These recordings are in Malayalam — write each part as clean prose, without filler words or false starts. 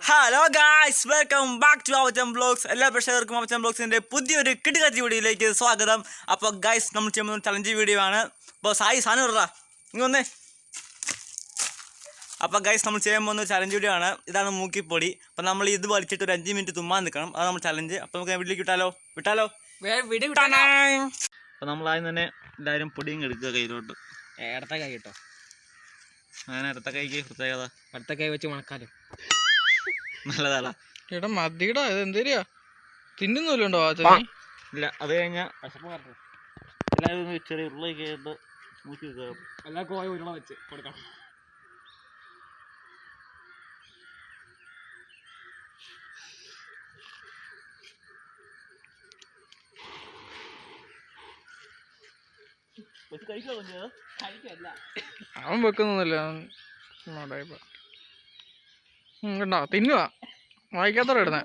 Hello guys, welcome back to vavachenvlogs. എല്ലാ പ്രേക്ഷകർക്കും vavachenvlogsന്റെ പുതിയൊരു കിടുകിട വീഡിയോയിലേക്ക് സ്വാഗതം. അപ്പോൾ ഗായ്സ്, നമ്മൾ ചെയ്യുന്ന ചലഞ്ച് വീഡിയോ ആണ്. അപ്പോൾ സാധനം ഇടാ ഇങ്ങ് വന്നേ. അപ്പോൾ ഗായ്സ്, നമ്മൾ ചെയ്യാൻ പോകുന്ന ചലഞ്ച് വീഡിയോ ആണ്. ഇതാണ് മൂക്കിപ്പൊടി. അപ്പോൾ നമ്മൾ ഇത് വലിച്ചിട്ട് ഒരു 5 മിനിറ്റ് തുമ്മാൻ നിൽക്കണം. അതാണ് നമ്മൾ ചലഞ്ച്. അപ്പോൾ നമുക്ക് വീട്ടിലേക്ക് വിട്ടാലോ. അപ്പോൾ നമ്മൾ ആദ്യം തന്നെ എല്ലാവരും പൊടിയും എടുക്കുക കയ്യിലോട്ട്. ഇടത്ത കൈ കേട്ടോ, അങ്ങനെ അടുത്ത കൈക്ക് പ്രത്യേകത അടുത്ത കൈ വെച്ച് മണക്കാലോ. നല്ലതാടാ. എടാ മതിടാ, ഇത് എന്തേരിയാ തിന്നുന്നല്ലോ? ഇല്ല, അത് കഴിഞ്ഞാൽ എല്ലാവരും ചെറിയ ഉരുളയൊക്കെ ആയിട്ട് മൂക്കി വെക്കുക. എല്ലാ കോയ ഉരുള വെച്ച് കൊടുക്കണം. കഴിക്കല്ല, അവൻ വെക്കുന്നൊന്നുമില്ല. കണ്ടോ, തിന്നുക വായിക്കാത്തോടെ ഇടുന്നേ.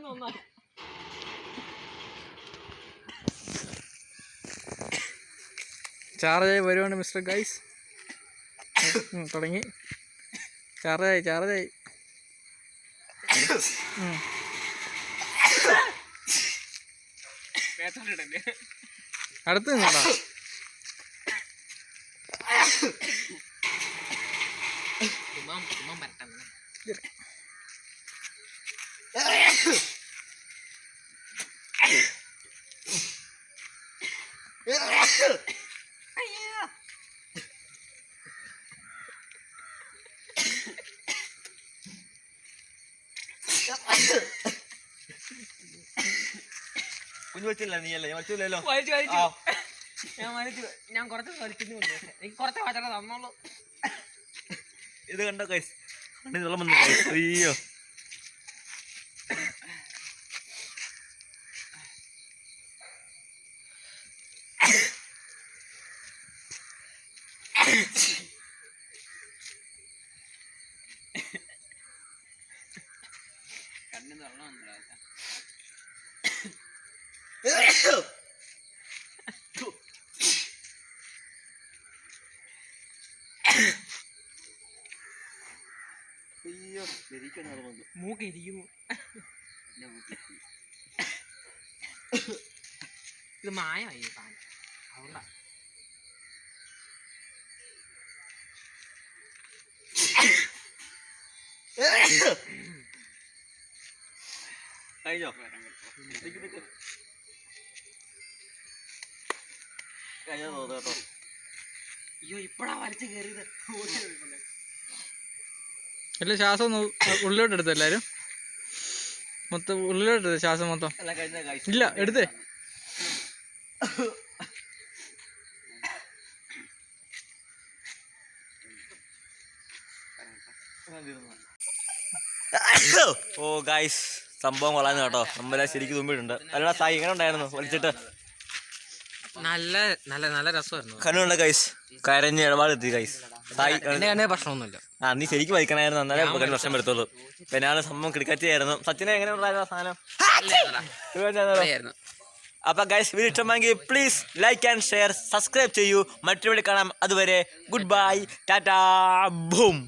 ചാർജായി വരുവാണ് മിസ്റ്റർ ഗൈസ്. തുടങ്ങി. ചാർജായി അടുത്ത് നിന്നോടാ. കുഞ്ഞു വെച്ചില്ല, നീയല്ലേ? ഞാൻ വലിച്ചില്ലല്ലോ. ഞാൻ കുറച്ച് വലിച്ചിട്ടുണ്ട്. എനിക്ക് കുറച്ച് വാച്ചറ തന്നോളൂ. ഇത് കണ്ടോ ഗൈസ്, വെള്ളം വന്നു. അയ്യോ, കണ്ണിന്ന് വെള്ളം വന്നില്ല. അയ്യോ, മൂക്കിരിക്കുന്നു. ഇത് മായമായി സാധനം, അതുകൊണ്ടാ. കഴിഞ്ഞോ? കേട്ടോ. അയ്യോ, ഇപ്പഴാ വലിച്ചു കയറിയത്. എല്ലാ ശ്വാസം ഒന്ന് ഉള്ളിലോട്ട് എടുത്തു. എല്ലാരും മൊത്തം ഉള്ളിലോട്ട് എടുത്തേ, ശ്വാസം മൊത്തം. ഇല്ല, എടുത്തേ. ഓ ഗൈസ്, സംഭവം കൊള്ളാന്ന് കേട്ടോ. നമ്മളെ ശരിക്കും തുമ്പിട്ടുണ്ട്. അല്ല സായി, എങ്ങനെ ഉണ്ടായിരുന്നു വലിച്ചിട്ട്? നല്ല നല്ല നല്ല രസമായിരുന്നു. കണ്ണുണ്ട് ഗൈസ്, കരഞ്ഞ് ഇടപാടെത്തി ഗൈസ്. സായി പ്രശ്നമൊന്നുമില്ല. നീ ശരിക്കും വലിക്കണമായിരുന്നു, അന്നേരം പ്രശ്നം എടുത്തോളൂ. പിന്നെ ആ സംഭവം കിടക്കറ്റിയായിരുന്നു. സച്ചിനെ എങ്ങനെ ഉണ്ടായിരുന്നു സാധനം? അപ്പൊ ഗൈസ്, വീഡിയോ ഇഷ്ടമെങ്കിൽ please like and share, subscribe ചെയ്യൂ. മറ്റൊരു വീഡിയോ കാണാം. അതുവരെ ഗുഡ് ബൈ, ടാറ്റാ, ബൂം.